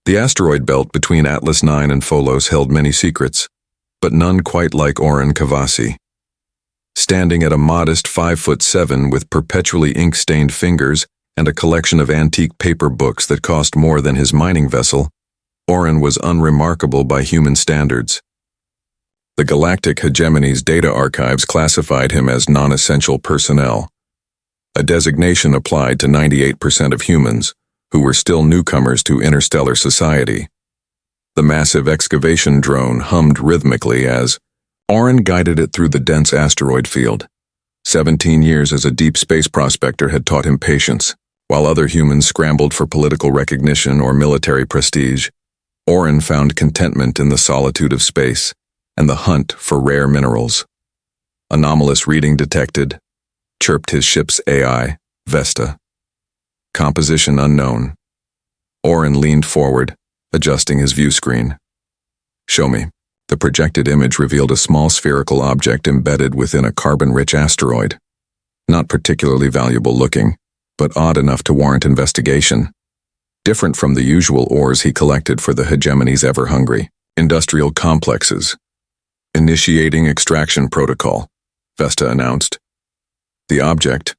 The asteroid belt between Atlas 9 and Pholos held many secrets, but none quite like Oren Kavasi. Standing at a modest 5'7" with perpetually ink-stained fingers and a collection of antique paper books that cost more than his mining vessel, Oren was unremarkable by human standards. The Galactic Hegemony's data archives classified him as non-essential personnel, a designation applied to 98% of humans who were still newcomers to interstellar society. The massive excavation drone hummed rhythmically as Oren guided it through the dense asteroid field. 17 years as a deep space prospector had taught him patience. While other humans scrambled for political recognition or military prestige, Oren found contentment in the solitude of space and the hunt for rare minerals. Anomalous reading detected, chirped his ship's AI, Vesta. Composition unknown. Oren leaned forward, adjusting his view screen. Show me. The projected image revealed a small spherical object embedded within a carbon-rich asteroid. Not particularly valuable looking, but odd enough to warrant investigation. Different from the usual ores he collected for the Hegemony's ever-hungry industrial complexes. Initiating extraction protocol, Vesta announced. The object,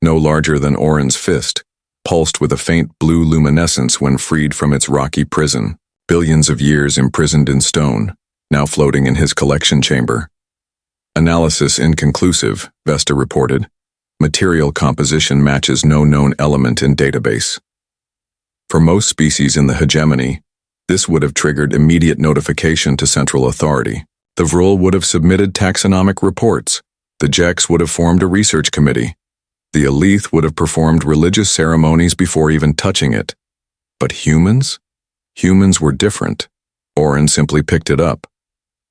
no larger than Oren's fist, pulsed with a faint blue luminescence when freed from its rocky prison, billions of years imprisoned in stone, now floating in his collection chamber. Analysis inconclusive, Vesta reported. Material composition matches no known element in database. For most species in the Hegemony, this would have triggered immediate notification to central authority. The Vril would have submitted taxonomic reports. The Jex would have formed a research committee. The Elith would have performed religious ceremonies before even touching it. But humans? Humans were different. Oren simply picked it up.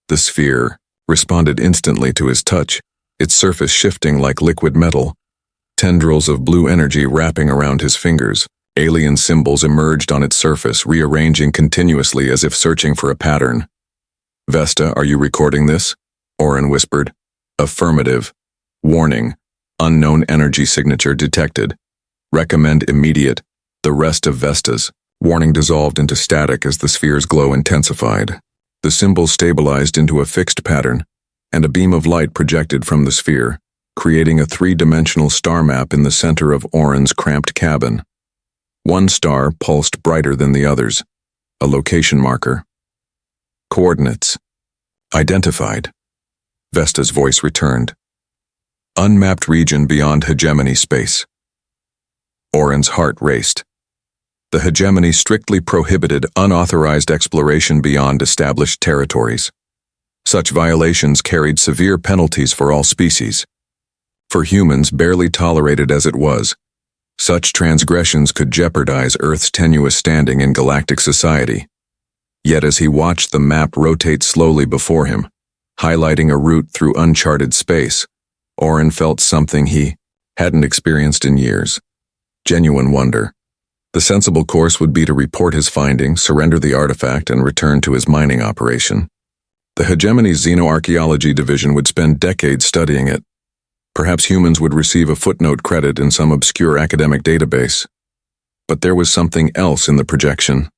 The sphere responded instantly to his touch, its surface shifting like liquid metal. Tendrils of blue energy wrapping around his fingers. Alien symbols emerged on its surface, rearranging continuously as if searching for a pattern. Vesta, are you recording this? Oren whispered. Affirmative. Warning. Unknown energy signature detected. Recommend immediate. The rest of Vesta's warning dissolved into static as the sphere's glow intensified. The symbols stabilized into a fixed pattern, and a beam of light projected from the sphere, creating a three-dimensional star map in the center of Oren's cramped cabin. One star pulsed brighter than the others, a location marker. Coordinates. Identified. Vesta's voice returned. Unmapped region beyond Hegemony space. Oren's heart raced. The Hegemony strictly prohibited unauthorized exploration beyond established territories. Such violations carried severe penalties for all species. For humans, barely tolerated as it was, such transgressions could jeopardize Earth's tenuous standing in galactic society. Yet as he watched the map rotate slowly before him, highlighting a route through uncharted space, Oren felt something he hadn't experienced in years. Genuine wonder. The sensible course would be to report his findings, surrender the artifact, and return to his mining operation. The Hegemony's Xenoarchaeology division would spend decades studying it. Perhaps humans would receive a footnote credit in some obscure academic database. But there was something else in the projection.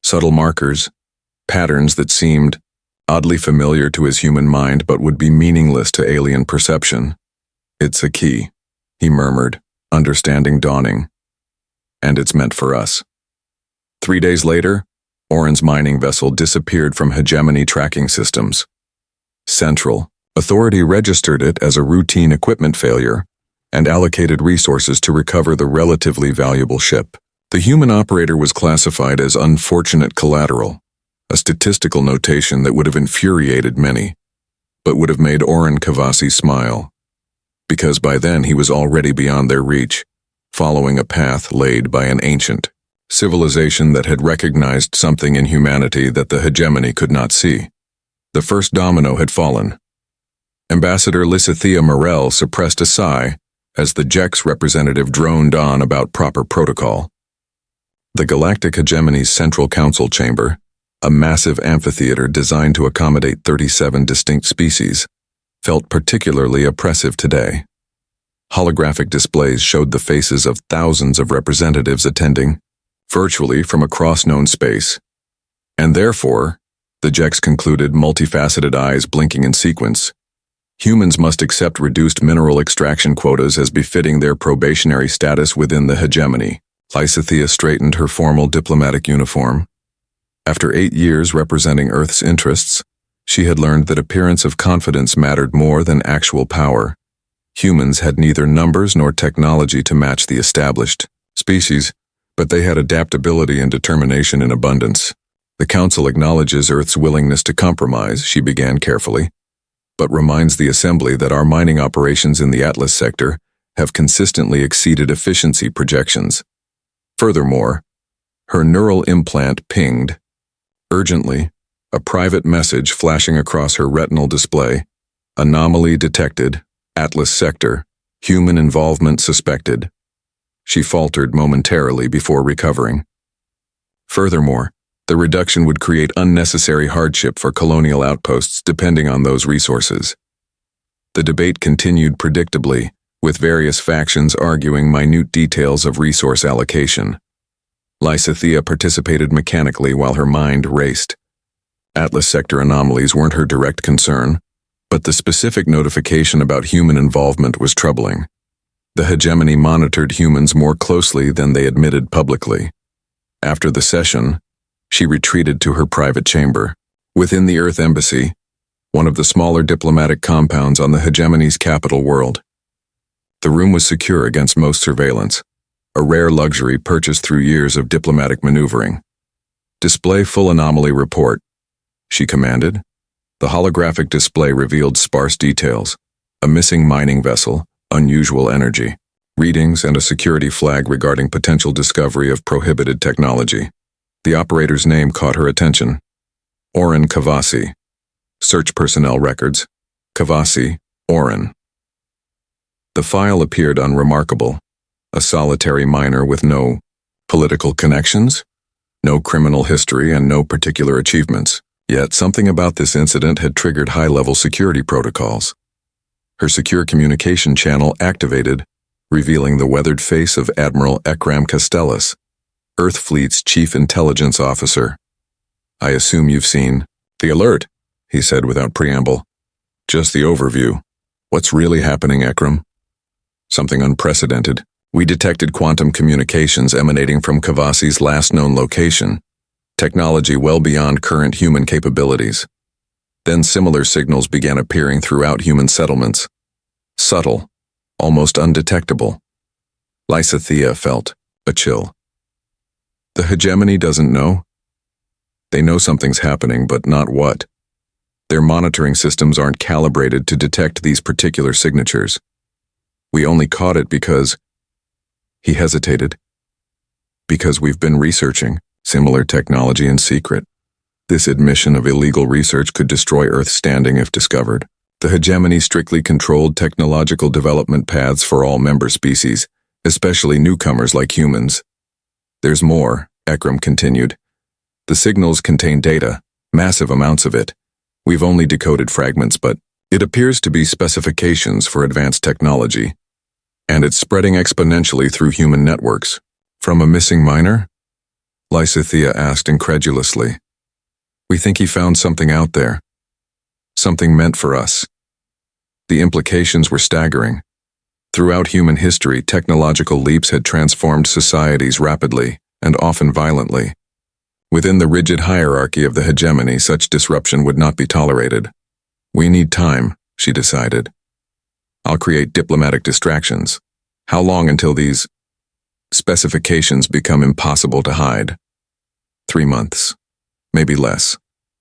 Subtle markers, patterns that seemed oddly familiar to his human mind but would be meaningless to alien perception. It's a key, he murmured, understanding dawning. And it's meant for us. 3 days later, Oren's mining vessel disappeared from Hegemony tracking systems. Central Authority registered it as a routine equipment failure and allocated resources to recover the relatively valuable ship. The human operator was classified as unfortunate collateral, a statistical notation that would have infuriated many, but would have made Oren Kavasi smile, because by then he was already beyond their reach, following a path laid by an ancient civilization that had recognized something in humanity that the Hegemony could not see. The first domino had fallen. Ambassador Lysithea Morel suppressed a sigh as the Jex representative droned on about proper protocol. The Galactic Hegemony's Central Council Chamber, a massive amphitheater designed to accommodate 37 distinct species, felt particularly oppressive today. Holographic displays showed the faces of thousands of representatives attending, virtually from across known space. And therefore, the Jex concluded, multifaceted eyes blinking in sequence, humans must accept reduced mineral extraction quotas as befitting their probationary status within the hegemony. Lysithea straightened her formal diplomatic uniform. After 8 years representing Earth's interests, she had learned that appearance of confidence mattered more than actual power. Humans had neither numbers nor technology to match the established species, but they had adaptability and determination in abundance. The Council acknowledges Earth's willingness to compromise, she began carefully, but reminds the Assembly that our mining operations in the Atlas sector have consistently exceeded efficiency projections. Furthermore, her neural implant pinged. Urgently, a private message flashing across her retinal display. Anomaly detected. Atlas sector. Human involvement suspected. She faltered momentarily before recovering. Furthermore, the reduction would create unnecessary hardship for colonial outposts depending on those resources. The debate continued predictably, with various factions arguing minute details of resource allocation. Lysithea participated mechanically while her mind raced. Atlas sector anomalies weren't her direct concern, but the specific notification about human involvement was troubling. The hegemony monitored humans more closely than they admitted publicly. After the session, she retreated to her private chamber. Within the Earth Embassy, one of the smaller diplomatic compounds on the hegemony's capital world. The room was secure against most surveillance, a rare luxury purchased through years of diplomatic maneuvering. Display full anomaly report, she commanded. The holographic display revealed sparse details, a missing mining vessel, unusual energy, readings, and a security flag regarding potential discovery of prohibited technology. The operator's name caught her attention. Oren Kavasi. Search personnel records. Kavasi, Oren. The file appeared unremarkable. A solitary miner with no political connections, no criminal history, and no particular achievements. Yet something about this incident had triggered high-level security protocols. Her secure communication channel activated, revealing the weathered face of Admiral Ekram Castellas, Earth Fleet's Chief Intelligence Officer. "I assume you've seen the alert," he said without preamble. "Just the overview. What's really happening, Ekram?" "Something unprecedented. We detected quantum communications emanating from Kavasi's last known location, technology well beyond current human capabilities. Then similar signals began appearing throughout human settlements. Subtle, almost undetectable." Lysithea felt a chill. The hegemony doesn't know? They know something's happening, but not what. Their monitoring systems aren't calibrated to detect these particular signatures. We only caught it because... He hesitated. Because we've been researching similar technology in secret. This admission of illegal research could destroy Earth's standing if discovered. The hegemony strictly controlled technological development paths for all member species, especially newcomers like humans. "There's more," Ekram continued. "The signals contain data, massive amounts of it. We've only decoded fragments, but it appears to be specifications for advanced technology. And it's spreading exponentially through human networks." "From a missing miner?" Lysithea asked incredulously. "We think he found something out there. Something meant for us." The implications were staggering. Throughout human history, technological leaps had transformed societies rapidly and often violently. Within the rigid hierarchy of the hegemony, such disruption would not be tolerated. "We need time," she decided. "I'll create diplomatic distractions. How long until these specifications become impossible to hide?" 3 months. Maybe less.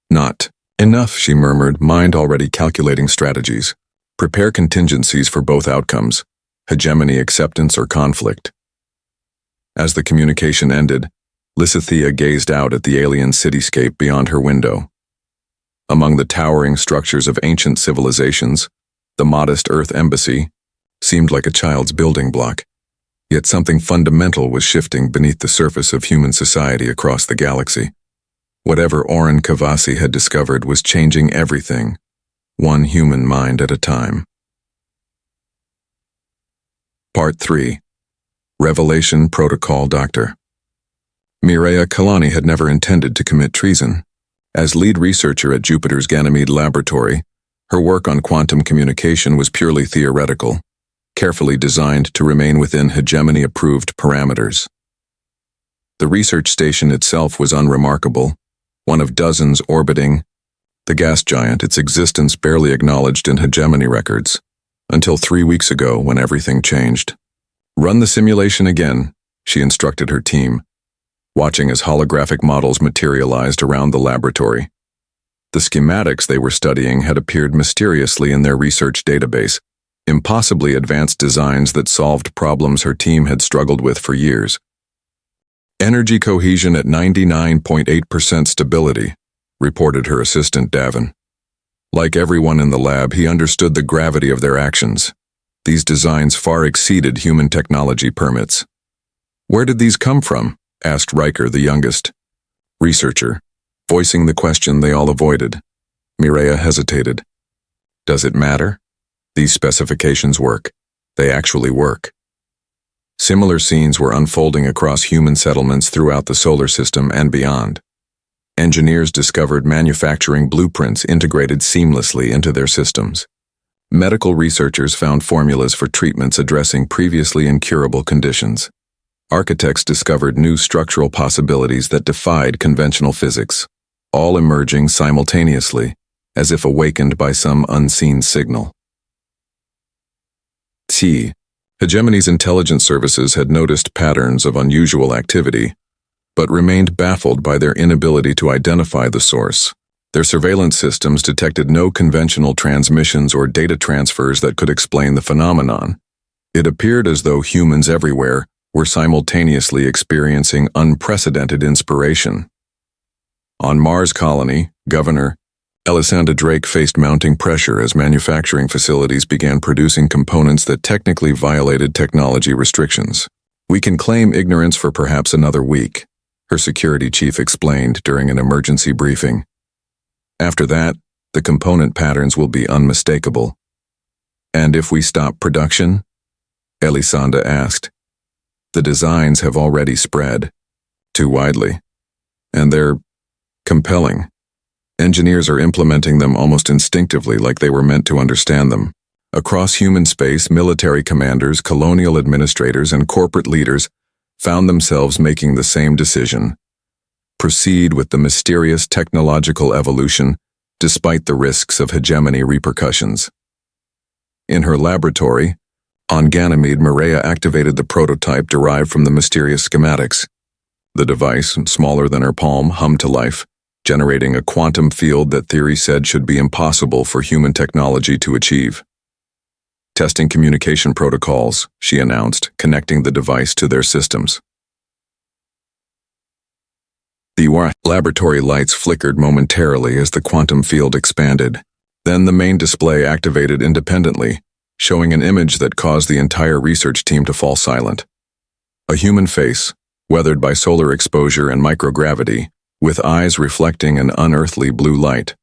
"Not enough," she murmured, mind already calculating strategies. "Prepare contingencies for both outcomes, hegemony acceptance or conflict." As the communication ended, Lysithea gazed out at the alien cityscape beyond her window. Among the towering structures of ancient civilizations, the modest Earth Embassy seemed like a child's building block. Yet something fundamental was shifting beneath the surface of human society across the galaxy. Whatever Oren Kavasi had discovered was changing everything, one human mind at a time. Part 3. Revelation Protocol Doctor. Mireia Kalani had never intended to commit treason. As lead researcher at Jupiter's Ganymede laboratory, her work on quantum communication was purely theoretical, carefully designed to remain within hegemony-approved parameters. The research station itself was unremarkable, one of dozens orbiting the gas giant, its existence barely acknowledged in hegemony records, until 3 weeks ago when everything changed. "Run the simulation again," she instructed her team, watching as holographic models materialized around the laboratory. The schematics they were studying had appeared mysteriously in their research database, impossibly advanced designs that solved problems her team had struggled with for years. "Energy cohesion at 99.8% stability," reported her assistant Davin. Like everyone in the lab, he understood the gravity of their actions. These designs far exceeded human technology permits. "Where did these come from?" asked Riker, the youngest researcher, voicing the question they all avoided. Mireia hesitated. "Does it matter? These specifications work. They actually work." Similar scenes were unfolding across human settlements throughout the solar system and beyond. Engineers discovered manufacturing blueprints integrated seamlessly into their systems. Medical researchers found formulas for treatments addressing previously incurable conditions. Architects discovered new structural possibilities that defied conventional physics, all emerging simultaneously, as if awakened by some unseen signal. Hegemony's intelligence services had noticed patterns of unusual activity, but remained baffled by their inability to identify the source. Their surveillance systems detected no conventional transmissions or data transfers that could explain the phenomenon. It appeared as though humans everywhere were simultaneously experiencing unprecedented inspiration. On Mars colony, Governor Elisanda Drake faced mounting pressure as manufacturing facilities began producing components that technically violated technology restrictions. "We can claim ignorance for perhaps another week," her security chief explained during an emergency briefing. "After that, the component patterns will be unmistakable." "And if we stop production?" Elisanda asked. "The designs have already spread too widely, and they're compelling. Engineers are implementing them almost instinctively, like they were meant to understand them. Across human space, military commanders, colonial administrators, and corporate leaders found themselves making the same decision: proceed with the mysterious technological evolution despite the risks of hegemony repercussions. In her laboratory, on Ganymede, Mireia activated the prototype derived from the mysterious schematics. The device, smaller than her palm, hummed to life, generating a quantum field that theory said should be impossible for human technology to achieve. "Testing communication protocols," she announced, connecting the device to their systems. The laboratory lights flickered momentarily as the quantum field expanded. Then the main display activated independently, showing an image that caused the entire research team to fall silent. A human face, weathered by solar exposure and microgravity, with eyes reflecting an unearthly blue light.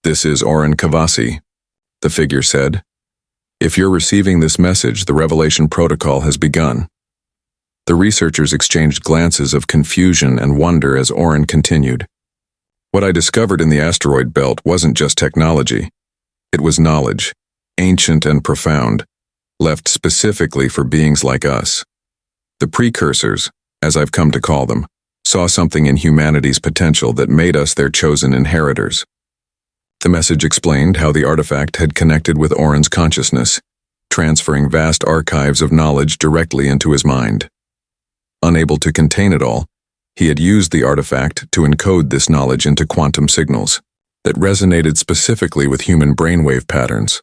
"This is Oren Kavasi," the figure said. "If you're receiving this message, the revelation protocol has begun." The researchers exchanged glances of confusion and wonder as Oren continued. "What I discovered in the asteroid belt wasn't just technology. It was knowledge, ancient and profound, left specifically for beings like us. The precursors, as I've come to call them, saw something in humanity's potential that made us their chosen inheritors." The message explained how the artifact had connected with Oren's consciousness, transferring vast archives of knowledge directly into his mind. Unable to contain it all, he had used the artifact to encode this knowledge into quantum signals that resonated specifically with human brainwave patterns,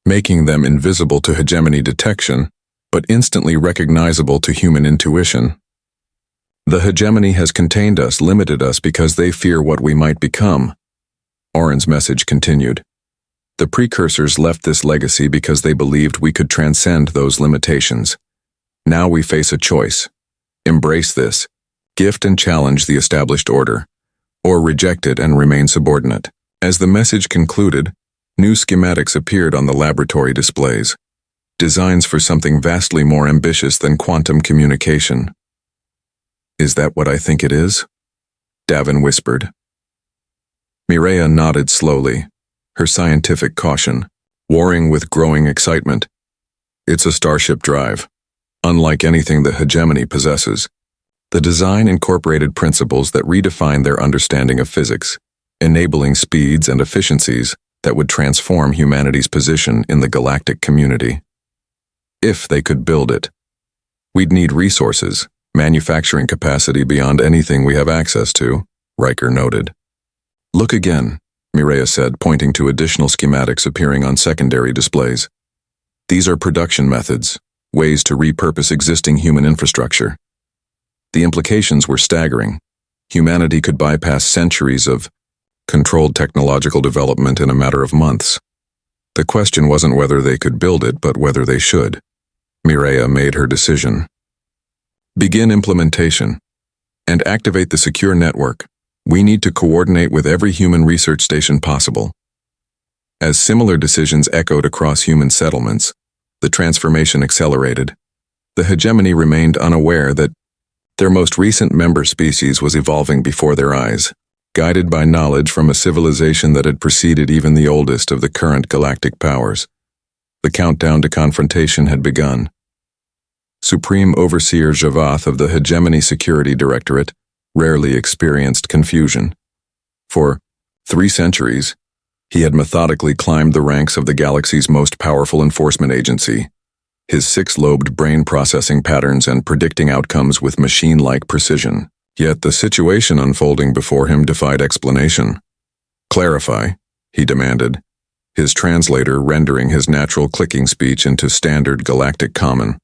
making them invisible to hegemony detection, but instantly recognizable to human intuition. "The hegemony has contained us, limited us because they fear what we might become," Oren's message continued. "The precursors left this legacy because they believed we could transcend those limitations. Now we face a choice: embrace this, gift and challenge the established order, or reject it and remain subordinate." As the message concluded, new schematics appeared on the laboratory displays, designs for something vastly more ambitious than quantum communication. Is that what I think it is? Davin whispered. Mireia nodded slowly, her scientific caution warring with growing excitement. It's a starship drive. Unlike anything the hegemony possesses, the design incorporated principles that redefine their understanding of physics, enabling speeds and efficiencies that would transform humanity's position in the galactic community. If they could build it, we'd need resources, manufacturing capacity beyond anything we have access to, Riker noted. Look again, Mireia said, pointing to additional schematics appearing on secondary displays. These are production methods, ways to repurpose existing human infrastructure. The implications were staggering. Humanity could bypass centuries of controlled technological development in a matter of months. The question wasn't whether they could build it, but whether they should. Mireia made her decision. Begin implementation and activate the secure network. We need to coordinate with every human research station possible. As similar decisions echoed across human settlements, the transformation accelerated. The hegemony remained unaware that their most recent member species was evolving before their eyes, guided by knowledge from a civilization that had preceded even the oldest of the current galactic powers. The countdown to confrontation had begun. Supreme Overseer Javath of the Hegemony Security Directorate rarely experienced confusion. For 3 centuries, he had methodically climbed the ranks of the galaxy's most powerful enforcement agency, his 6-lobed brain processing patterns and predicting outcomes with machine-like precision. Yet the situation unfolding before him defied explanation. Clarify, he demanded, his translator rendering his natural clicking speech into standard galactic common.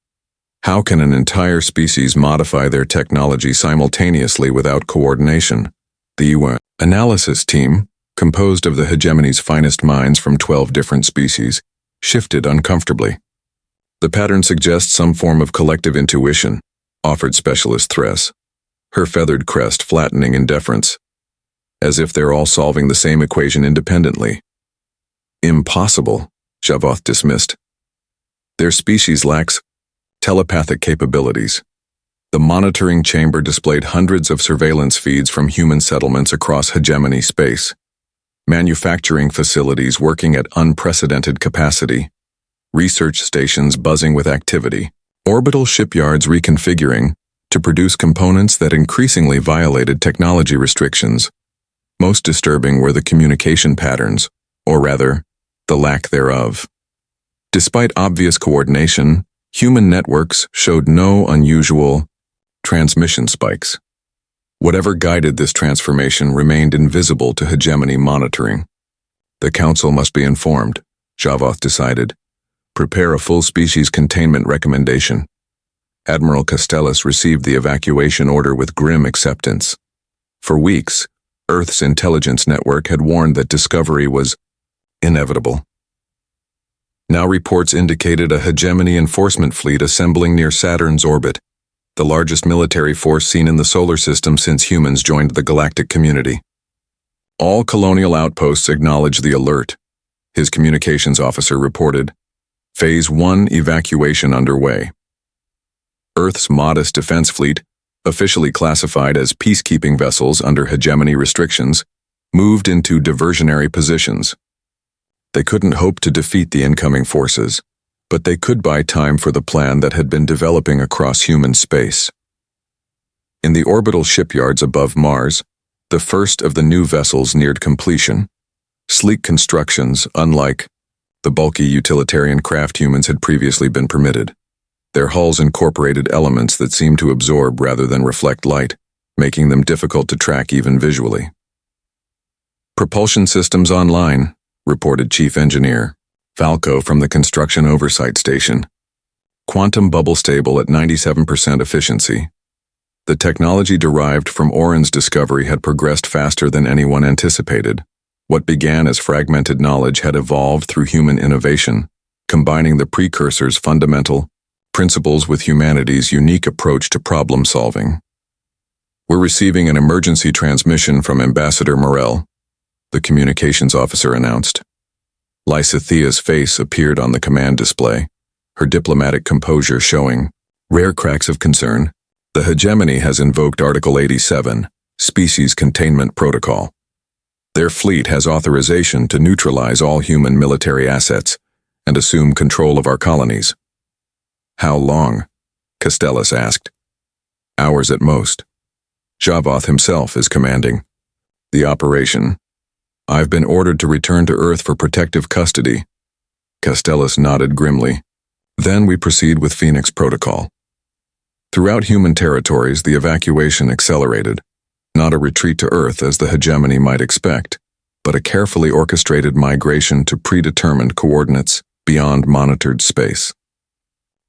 How can an entire species modify their technology simultaneously without coordination? The UN analysis team, composed of the hegemony's finest minds from 12 different species, shifted uncomfortably. The pattern suggests some form of collective intuition, offered Specialist Thress, her feathered crest flattening in deference, as if they're all solving the same equation independently. Impossible, Javath dismissed. Their species lacks telepathic capabilities. The monitoring chamber displayed hundreds of surveillance feeds from human settlements across hegemony space, manufacturing facilities working at unprecedented capacity, research stations buzzing with activity, orbital shipyards reconfiguring to produce components that increasingly violated technology restrictions. Most disturbing were the communication patterns, or rather, the lack thereof. Despite obvious coordination, human networks showed no unusual transmission spikes. Whatever guided this transformation remained invisible to hegemony monitoring. The Council must be informed, Javath decided. Prepare a full species containment recommendation. Admiral Castellus received the evacuation order with grim acceptance. For weeks, Earth's intelligence network had warned that discovery was inevitable. Now reports indicated a hegemony enforcement fleet assembling near Saturn's orbit, the largest military force seen in the solar system since humans joined the galactic community. All colonial outposts acknowledge the alert, his communications officer reported. Phase 1 evacuation underway. Earth's modest defense fleet, officially classified as peacekeeping vessels under hegemony restrictions, moved into diversionary positions. They couldn't hope to defeat the incoming forces, but they could buy time for the plan that had been developing across human space. In the orbital shipyards above Mars, the first of the new vessels neared completion. Sleek constructions, unlike the bulky utilitarian craft humans had previously been permitted. Their hulls incorporated elements that seemed to absorb rather than reflect light, making them difficult to track even visually. Propulsion systems online, reported Chief Engineer Falco from the Construction Oversight Station. Quantum bubble stable at 97% efficiency. The technology derived from Oren's discovery had progressed faster than anyone anticipated. What began as fragmented knowledge had evolved through human innovation, combining the precursor's fundamental principles with humanity's unique approach to problem solving. We're receiving an emergency transmission from Ambassador Morel, the communications officer announced. Lysithea's face appeared on the command display, her diplomatic composure showing rare cracks of concern. The hegemony has invoked Article 87, Species Containment Protocol. Their fleet has authorization to neutralize all human military assets and assume control of our colonies. How long? Castellus asked. Hours at most. Javoth himself is commanding. The operation. I've been ordered to return to Earth for protective custody. Castellus nodded grimly. Then we proceed with Phoenix Protocol. Throughout human territories, the evacuation accelerated. Not a retreat to Earth as the hegemony might expect, but a carefully orchestrated migration to predetermined coordinates beyond monitored space.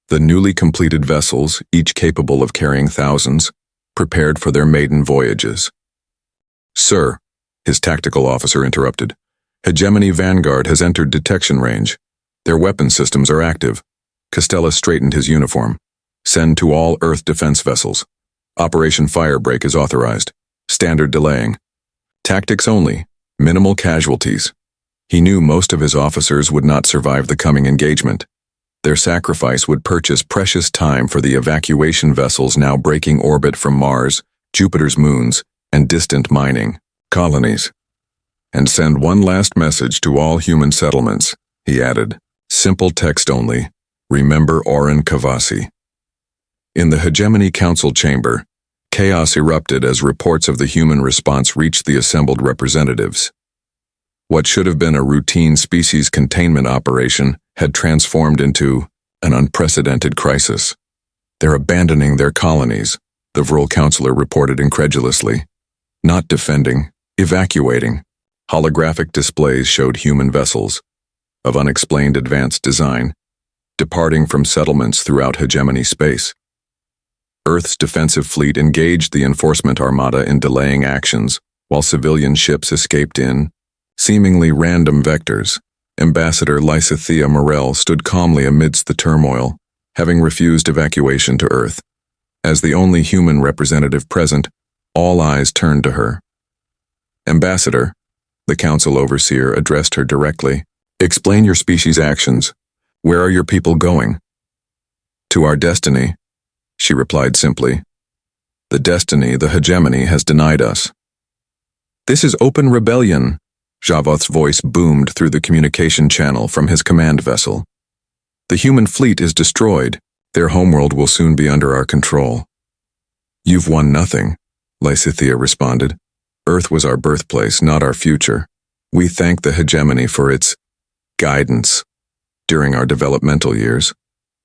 The newly completed vessels, each capable of carrying thousands, prepared for their maiden voyages. Sir, his tactical officer interrupted, Hegemony Vanguard has entered detection range. Their weapon systems are active. Castellus straightened his uniform. Send to all Earth defense vessels. Operation Firebreak is authorized. Standard delaying. Tactics only. Minimal casualties. He knew most of his officers would not survive the coming engagement. Their sacrifice would purchase precious time for the evacuation vessels now breaking orbit from Mars, Jupiter's moons, and distant mining colonies. And send one last message to all human settlements, he added. Simple text only. Remember Oren Kavasi. In the Hegemony Council chamber, chaos erupted as reports of the human response reached the assembled representatives. What should have been a routine species containment operation had transformed into an unprecedented crisis. They're abandoning their colonies, the Vril counselor reported incredulously. Not defending, evacuating. Holographic displays showed human vessels, of unexplained advanced design, departing from settlements throughout hegemony space. Earth's defensive fleet engaged the enforcement armada in delaying actions, while civilian ships escaped in seemingly random vectors. Ambassador Lysithea Morel stood calmly amidst the turmoil, having refused evacuation to Earth. As the only human representative present, all eyes turned to her. Ambassador, the council overseer addressed her directly, explain your species' actions. Where are your people going? To our destiny, she replied simply. The destiny the hegemony has denied us. This is open rebellion, Javoth's voice boomed through the communication channel from his command vessel. The human fleet is destroyed. Their homeworld will soon be under our control. You've won nothing, Lysithea responded. Earth was our birthplace, not our future. We thank the hegemony for its guidance during our developmental years,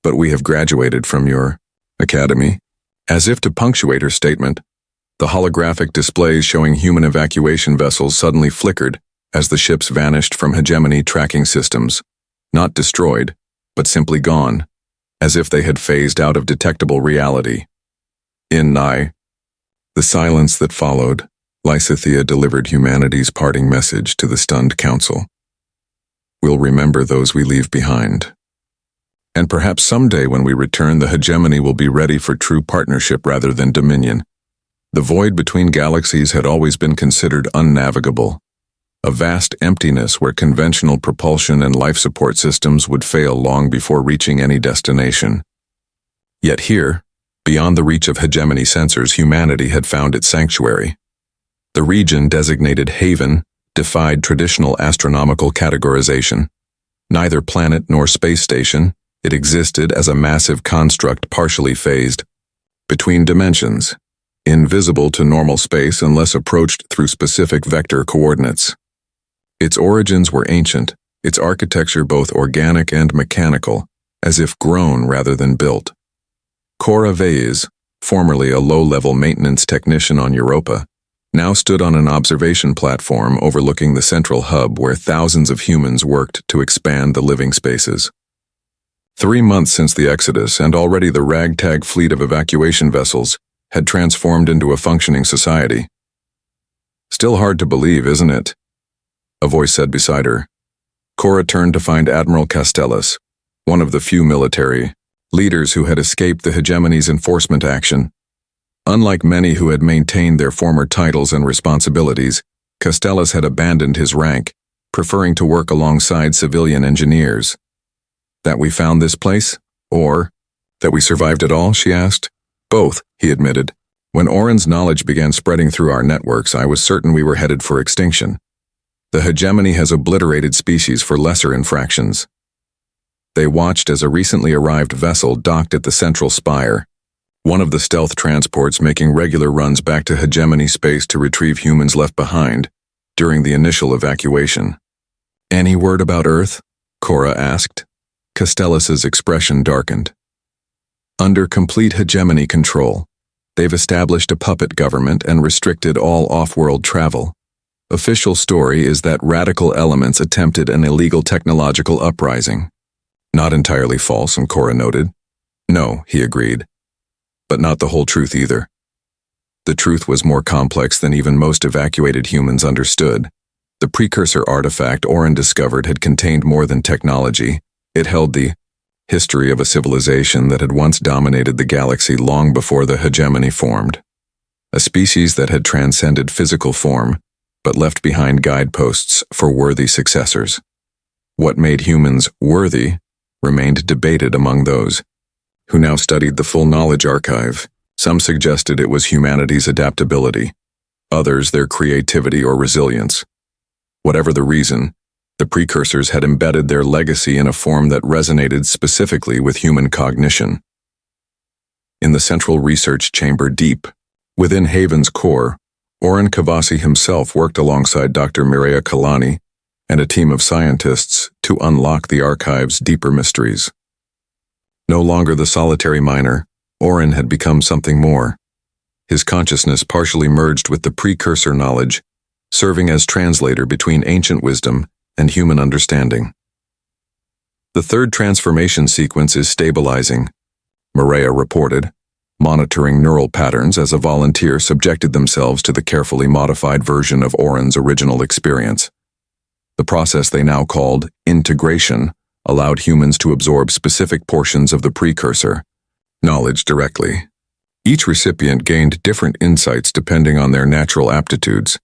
but we have graduated from your academy. As if to punctuate her statement, the holographic displays showing human evacuation vessels suddenly flickered as the ships vanished from hegemony tracking systems, not destroyed, but simply gone, as if they had phased out of detectable reality. In the silence that followed, Lysithea delivered humanity's parting message to the stunned council. We'll remember those we leave behind. And perhaps someday when we return, the hegemony will be ready for true partnership rather than dominion. The void between galaxies had always been considered unnavigable, a vast emptiness where conventional propulsion and life support systems would fail long before reaching any destination. Yet here, beyond the reach of hegemony sensors, humanity had found its sanctuary. The region designated Haven defied traditional astronomical categorization. Neither planet nor space station, it existed as a massive construct partially phased between dimensions, invisible to normal space unless approached through specific vector coordinates. Its origins were ancient, its architecture both organic and mechanical, as if grown rather than built. Cora Veiz, formerly a low-level maintenance technician on Europa, now stood on an observation platform overlooking the central hub where thousands of humans worked to expand the living spaces. 3 months since the Exodus, and already the ragtag fleet of evacuation vessels had transformed into a functioning society. Still hard to believe, isn't it? A voice said beside her. Cora turned to find Admiral Castellus, one of the few military leaders who had escaped the hegemony's enforcement action. Unlike many who had maintained their former titles and responsibilities, Castellus had abandoned his rank, preferring to work alongside civilian engineers. That we found this place? Or that we survived it all, she asked. Both, he admitted. When Oren's knowledge began spreading through our networks, I was certain we were headed for extinction. The hegemony has obliterated species for lesser infractions. They watched as a recently arrived vessel docked at the central spire, one of the stealth transports making regular runs back to hegemony space to retrieve humans left behind during the initial evacuation. Any word about Earth? Cora asked. Castellus's expression darkened. Under complete hegemony control, they've established a puppet government and restricted all off-world travel. Official story is that radical elements attempted an illegal technological uprising. Not entirely false, Cora noted. No, he agreed. But not the whole truth either. The truth was more complex than even most evacuated humans understood. The precursor artifact Oren discovered had contained more than technology. It held the history of a civilization that had once dominated the galaxy long before the hegemony formed. A species that had transcended physical form, but left behind guideposts for worthy successors. What made humans worthy remained debated among those who now studied the full knowledge archive. Some suggested it was humanity's adaptability, others their creativity or resilience. Whatever the reason, the precursors had embedded their legacy in a form that resonated specifically with human cognition. In the central research chamber deep, within Haven's core, Oren Kavasi himself worked alongside Dr. Mireya Kalani and a team of scientists to unlock the archive's deeper mysteries. No longer the solitary miner, Oren had become something more. His consciousness partially merged with the precursor knowledge, serving as translator between ancient wisdom and human understanding. The third transformation sequence is stabilizing, Mireya reported, monitoring neural patterns as a volunteer subjected themselves to the carefully modified version of Oren's original experience. The process they now called integration allowed humans to absorb specific portions of the precursor knowledge directly. Each recipient gained different insights depending on their natural aptitudes.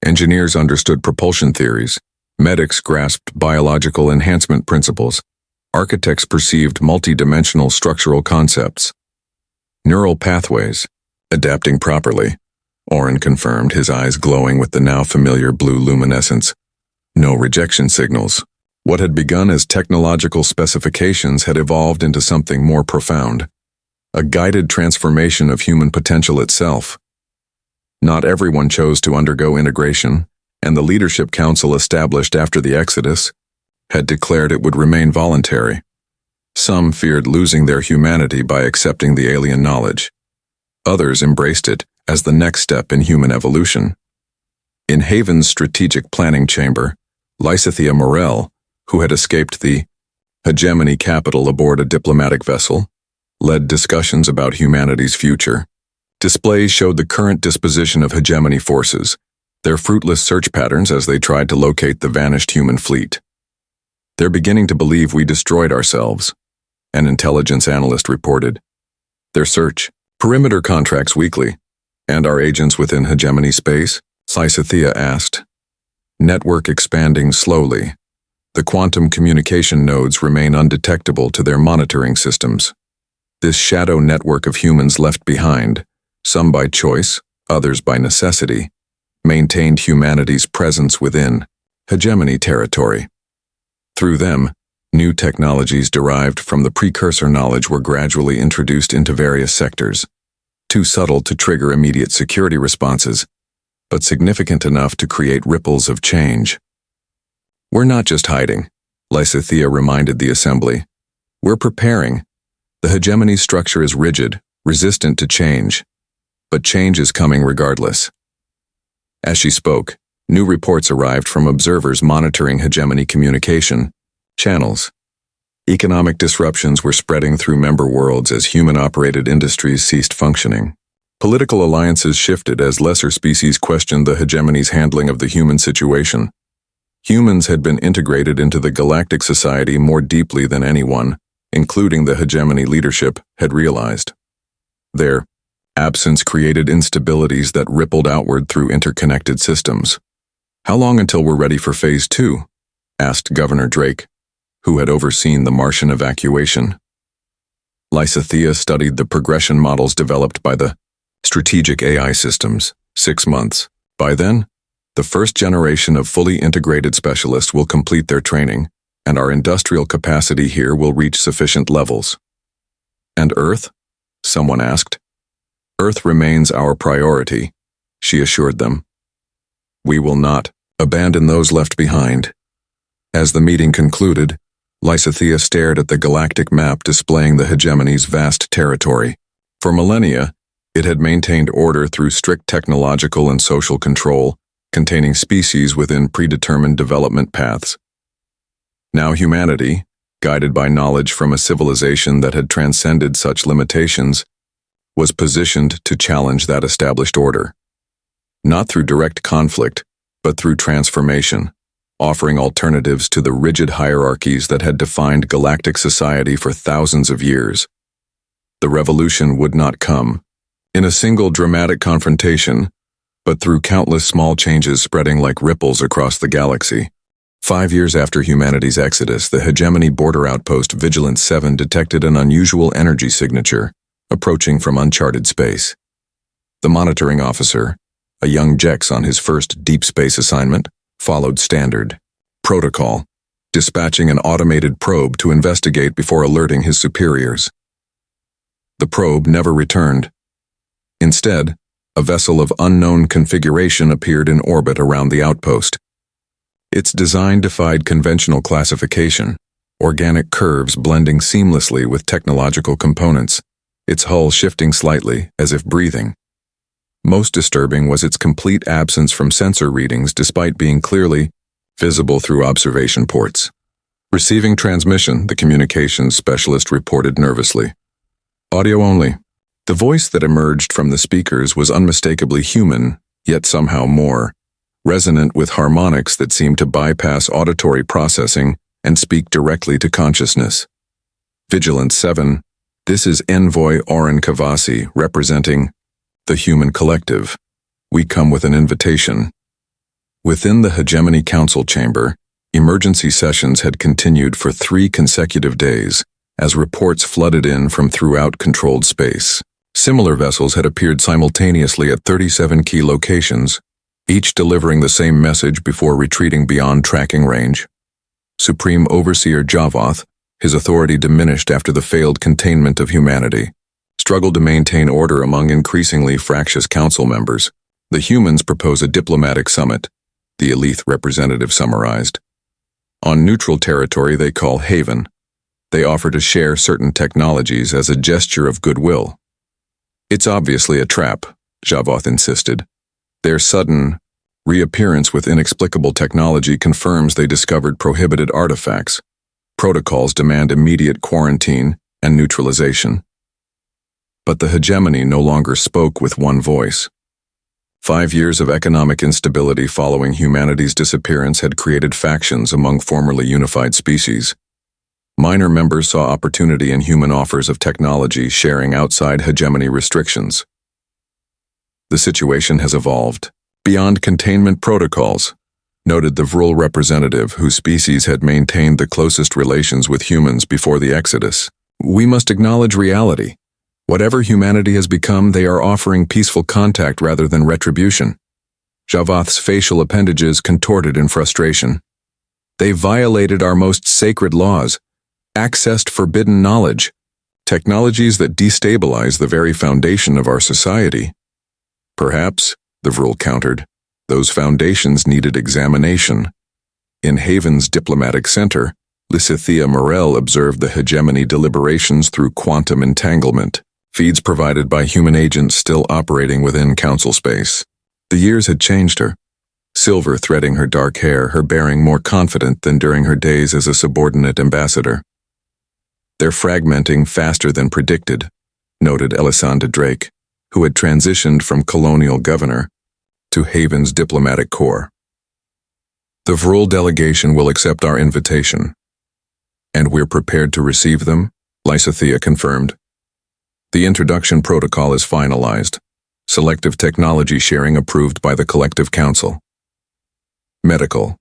Engineers understood propulsion theories, medics grasped biological enhancement principles, architects perceived multi-dimensional structural concepts. Neural pathways, adapting properly, Oren confirmed, his eyes glowing with the now familiar blue luminescence. No rejection signals. What had begun as technological specifications had evolved into something more profound. A guided transformation of human potential itself. Not everyone chose to undergo integration, and the leadership council established after the Exodus had declared it would remain voluntary. Some feared losing their humanity by accepting the alien knowledge. Others embraced it as the next step in human evolution. In Haven's strategic planning chamber, Lysithea Morel, who had escaped the hegemony capital aboard a diplomatic vessel, led discussions about humanity's future. Displays showed the current disposition of hegemony forces, their fruitless search patterns as they tried to locate the vanished human fleet. "They're beginning to believe we destroyed ourselves," an intelligence analyst reported. "Their search, perimeter contracts weekly, and our agents within hegemony space?" Lysithea asked. "Network expanding slowly. The quantum communication nodes remain undetectable to their monitoring systems. This shadow network of humans left behind, some by choice, others by necessity, maintained humanity's presence within hegemony territory. Through them, new technologies derived from the precursor knowledge were gradually introduced into various sectors, too subtle to trigger immediate security responses, but significant enough to create ripples of change. "We're not just hiding," Lysithea reminded the assembly. "We're preparing. The hegemony structure is rigid, resistant to change, but change is coming regardless." As she spoke, new reports arrived from observers monitoring hegemony communication channels. Economic disruptions were spreading through member worlds as human-operated industries ceased functioning. Political alliances shifted as lesser species questioned the hegemony's handling of the human situation. Humans had been integrated into the Galactic society more deeply than anyone, including the hegemony leadership, had realized. Their absence created instabilities that rippled outward through interconnected systems. "How long until we're ready for Phase 2? Asked Governor Drake, who had overseen the Martian evacuation. Lysithea studied the progression models developed by the strategic AI systems, 6 months. By then, the first generation of fully integrated specialists will complete their training, and our industrial capacity here will reach sufficient levels. And Earth? Someone asked. Earth remains our priority, she assured them. We will not abandon those left behind. As the meeting concluded, Lysithea stared at the galactic map displaying the hegemony's vast territory. For millennia, it had maintained order through strict technological and social control, containing species within predetermined development paths. Now humanity, guided by knowledge from a civilization that had transcended such limitations, was positioned to challenge that established order. Not through direct conflict, but through transformation, offering alternatives to the rigid hierarchies that had defined galactic society for thousands of years. The revolution would not come in a single dramatic confrontation, but through countless small changes spreading like ripples across the galaxy. 5 years after humanity's exodus, the hegemony border outpost Vigilance 7 detected an unusual energy signature approaching from uncharted space. The monitoring officer, a young Jex on his first deep space assignment, followed standard protocol, dispatching an automated probe to investigate before alerting his superiors. The probe never returned. Instead, a vessel of unknown configuration appeared in orbit around the outpost. Its design defied conventional classification, organic curves blending seamlessly with technological components, its hull shifting slightly, as if breathing. Most disturbing was its complete absence from sensor readings despite being clearly visible through observation ports. Receiving transmission, the communications specialist reported nervously. Audio only. The voice that emerged from the speakers was unmistakably human, yet somehow more resonant with harmonics that seemed to bypass auditory processing and speak directly to consciousness. Vigilance 7, this is Envoy Oren Kavasi, representing the human collective. We come with an invitation. Within the Hegemony Council chamber, emergency sessions had continued for 3 consecutive days, as reports flooded in from throughout controlled space. Similar vessels had appeared simultaneously at 37 key locations, each delivering the same message before retreating beyond tracking range. Supreme Overseer Javoth, his authority diminished after the failed containment of humanity, struggled to maintain order among increasingly fractious council members. The humans propose a diplomatic summit, the elite representative summarized. On neutral territory they call Haven. They offer to share certain technologies as a gesture of goodwill. It's obviously a trap, Javoth insisted. Their sudden reappearance with inexplicable technology confirms they discovered prohibited artifacts. Protocols demand immediate quarantine and neutralization. But the hegemony no longer spoke with one voice. 5 years of economic instability following humanity's disappearance had created factions among formerly unified species. Minor members saw opportunity in human offers of technology sharing outside hegemony restrictions. The situation has evolved beyond containment protocols, noted the Vril representative whose species had maintained the closest relations with humans before the Exodus. We must acknowledge reality. Whatever humanity has become, they are offering peaceful contact rather than retribution. Javoth's facial appendages contorted in frustration. They violated our most sacred laws, accessed forbidden knowledge, technologies that destabilize the very foundation of our society. Perhaps, the Vril countered, those foundations needed examination. In Haven's diplomatic center, Lysithea Morel observed the hegemony deliberations through quantum entanglement, feeds provided by human agents still operating within council space. The years had changed her. Silver threading her dark hair, her bearing more confident than during her days as a subordinate ambassador. They're fragmenting faster than predicted, noted Elisanda Drake, who had transitioned from colonial governor to Haven's diplomatic corps. The Vril delegation will accept our invitation. And we're prepared to receive them, Lysithea confirmed. The introduction protocol is finalized. Selective technology sharing approved by the Collective Council. Medical.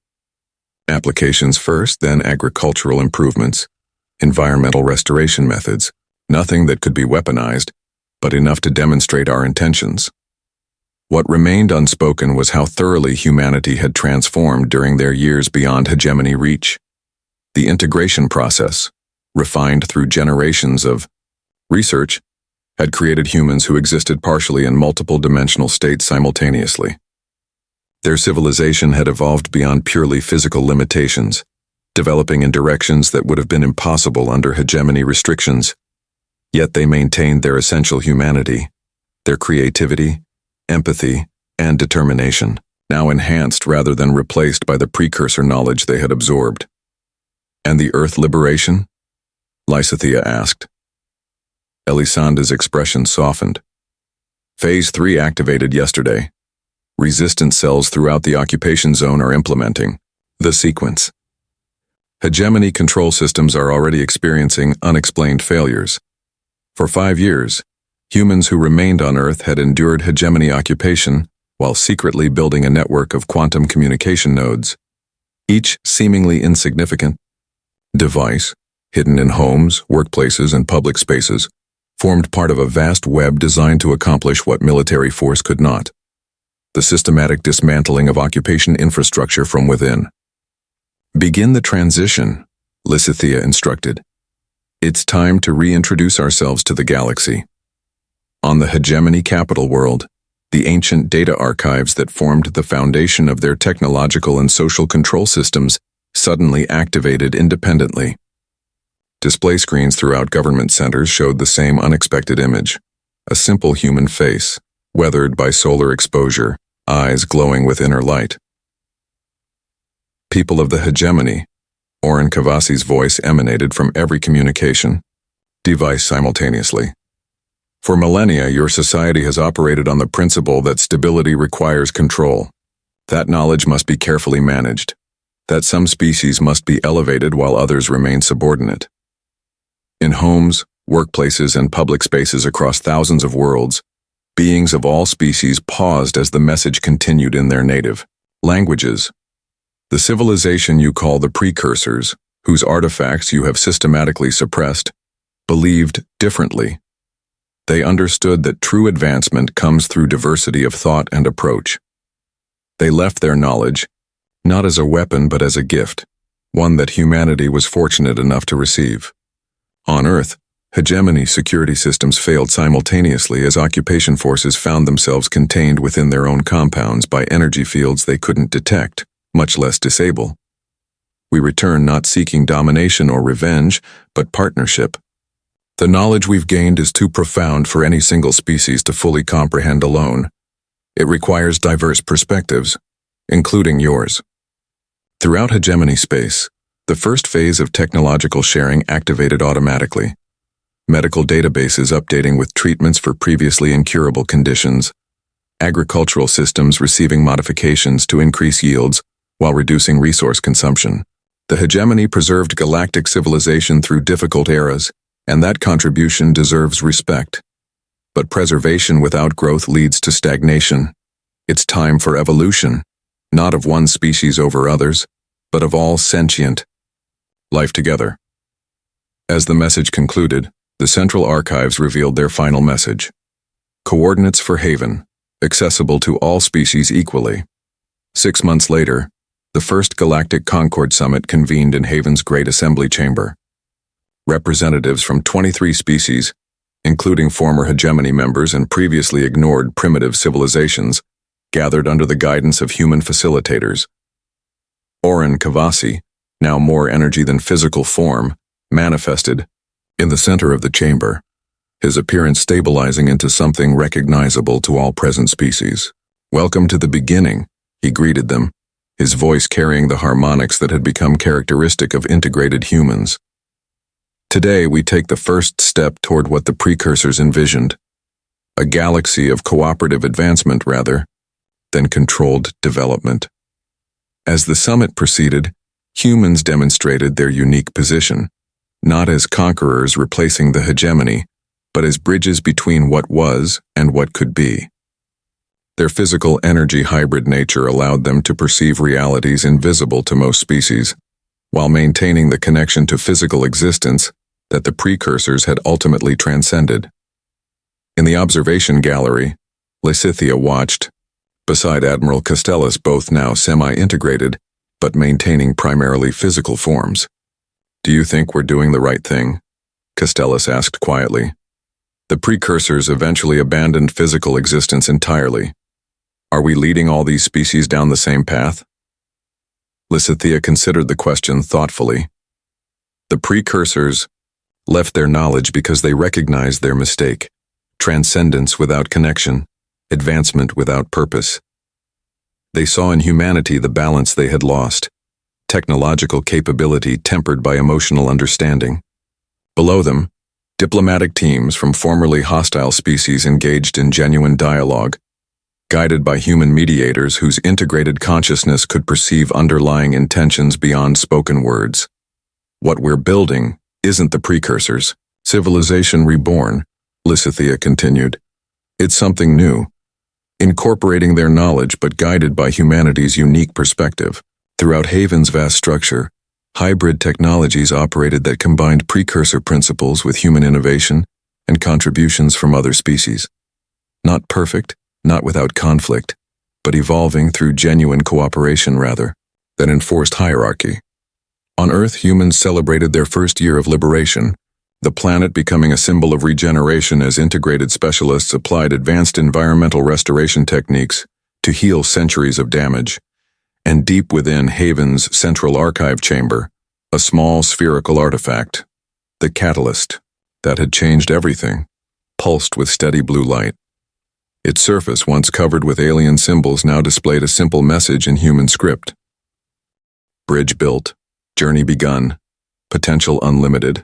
Applications first, then agricultural improvements, environmental restoration methods, Nothing that could be weaponized, but enough to demonstrate our intentions. What remained unspoken was how thoroughly humanity had transformed during their years beyond hegemony reach. The integration process, refined through generations of research, had created humans who existed partially in multiple dimensional states simultaneously. Their civilization had evolved beyond purely physical limitations, developing in directions that would have been impossible under hegemony restrictions. Yet they maintained their essential humanity, their creativity, empathy, and determination, now enhanced rather than replaced by the precursor knowledge they had absorbed. And the Earth liberation? Lysithea asked. Elisanda's expression softened. Phase 3 activated yesterday. Resistance cells throughout the occupation zone are implementing the sequence. Hegemony control systems are already experiencing unexplained failures. For 5 years, humans who remained on Earth had endured hegemony occupation while secretly building a network of quantum communication nodes, each seemingly insignificant device, hidden in homes, workplaces, and public spaces, formed part of a vast web designed to accomplish what military force could not: the systematic dismantling of occupation infrastructure from within. Begin the transition, Lysithea instructed. It's time to reintroduce ourselves to the galaxy. On the hegemony capital world, the ancient data archives that formed the foundation of their technological and social control systems suddenly activated independently. Display screens throughout government centers showed the same unexpected image: a simple human face, weathered by solar exposure, eyes glowing with inner light. People of the hegemony, Oren Kavasi's voice emanated from every communication device simultaneously. For millennia, your society has operated on the principle that stability requires control. That knowledge must be carefully managed. That some species must be elevated while others remain subordinate. In homes, workplaces, and public spaces across thousands of worlds, beings of all species paused as the message continued in their native languages. The civilization you call the precursors, whose artifacts you have systematically suppressed, believed differently. They understood that true advancement comes through diversity of thought and approach. They left their knowledge, not as a weapon but as a gift, one that humanity was fortunate enough to receive. On Earth, hegemony security systems failed simultaneously as occupation forces found themselves contained within their own compounds by energy fields they couldn't detect, much less disable. We return not seeking domination or revenge, but partnership. The knowledge we've gained is too profound for any single species to fully comprehend alone. It requires diverse perspectives, including yours. Throughout hegemony space, the first phase of technological sharing activated automatically. Medical databases updating with treatments for previously incurable conditions, agricultural systems receiving modifications to increase yields while reducing resource consumption. The hegemony preserved galactic civilization through difficult eras, and that contribution deserves respect. But preservation without growth leads to stagnation. It's time for evolution, not of one species over others, but of all sentient life together. As the message concluded, the Central Archives revealed their final message. Coordinates for Haven, accessible to all species equally. 6 months later, the first Galactic Concord Summit convened in Haven's Great Assembly Chamber. Representatives from 23 species, including former hegemony members and previously ignored primitive civilizations, gathered under the guidance of human facilitators. Oren Kavasi, now more energy than physical form, manifested in the center of the chamber, his appearance stabilizing into something recognizable to all present species. "Welcome to the beginning," he greeted them, his voice carrying the harmonics that had become characteristic of integrated humans. "Today we take the first step toward what the precursors envisioned, a galaxy of cooperative advancement rather than controlled development." As the summit proceeded, humans demonstrated their unique position, not as conquerors replacing the hegemony, but as bridges between what was and what could be. Their physical energy hybrid nature allowed them to perceive realities invisible to most species, while maintaining the connection to physical existence that the precursors had ultimately transcended. In the observation gallery, Lysithea watched, beside Admiral Castellus, both now semi-integrated, but maintaining primarily physical forms. "Do you think we're doing the right thing?" Castellus asked quietly. "The precursors eventually abandoned physical existence entirely. Are we leading all these species down the same path?" Lysithea considered the question thoughtfully. The precursors left their knowledge because they recognized their mistake: transcendence without connection, advancement without purpose. They saw in humanity the balance they had lost, technological capability tempered by emotional understanding. Below them, diplomatic teams from formerly hostile species engaged in genuine dialogue, guided by human mediators whose integrated consciousness could perceive underlying intentions beyond spoken words. "What we're building isn't the precursors, civilization reborn," Lysithea continued. "It's something new, incorporating their knowledge but guided by humanity's unique perspective." Throughout Haven's vast structure, hybrid technologies operated that combined precursor principles with human innovation and contributions from other species. Not perfect, not without conflict, but evolving through genuine cooperation rather than enforced hierarchy. On Earth, humans celebrated their first year of liberation, the planet becoming a symbol of regeneration as integrated specialists applied advanced environmental restoration techniques to heal centuries of damage. And deep within Haven's central archive chamber, a small spherical artifact, the catalyst, that had changed everything, pulsed with steady blue light. Its surface, once covered with alien symbols, now displayed a simple message in human script. Bridge built, journey begun, potential unlimited.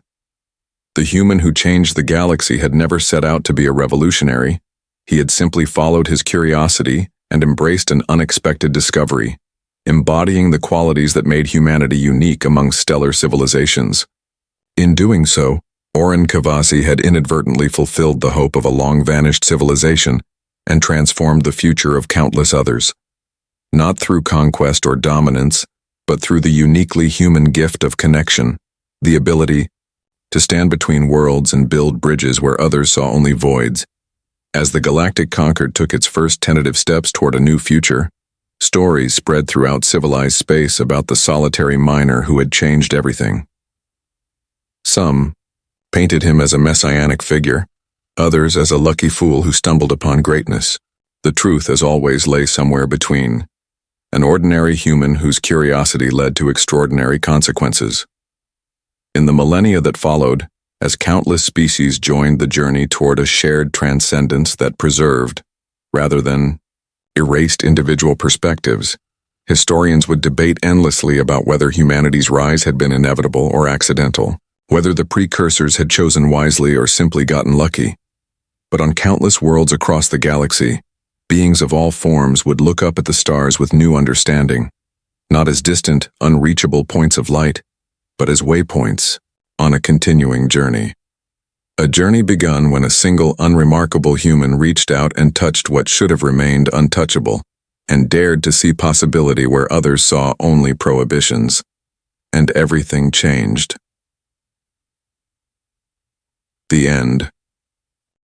The human who changed the galaxy had never set out to be a revolutionary. He had simply followed his curiosity and embraced an unexpected discovery, embodying the qualities that made humanity unique among stellar civilizations. In doing so, Oren Kavasi had inadvertently fulfilled the hope of a long-vanished civilization and transformed the future of countless others. Not through conquest or dominance, but through the uniquely human gift of connection, the ability to stand between worlds and build bridges where others saw only voids. As the Galactic Concord took its first tentative steps toward a new future, stories spread throughout civilized space about the solitary miner who had changed everything. Some painted him as a messianic figure, others as a lucky fool who stumbled upon greatness. The truth, as always, lay somewhere between, an ordinary human whose curiosity led to extraordinary consequences. In the millennia that followed, as countless species joined the journey toward a shared transcendence that preserved, rather than erased individual perspectives, historians would debate endlessly about whether humanity's rise had been inevitable or accidental, whether the precursors had chosen wisely or simply gotten lucky. But on countless worlds across the galaxy, beings of all forms would look up at the stars with new understanding, not as distant, unreachable points of light, but as waypoints on a continuing journey. A journey begun when a single unremarkable human reached out and touched what should have remained untouchable, and dared to see possibility where others saw only prohibitions. And everything changed. The end.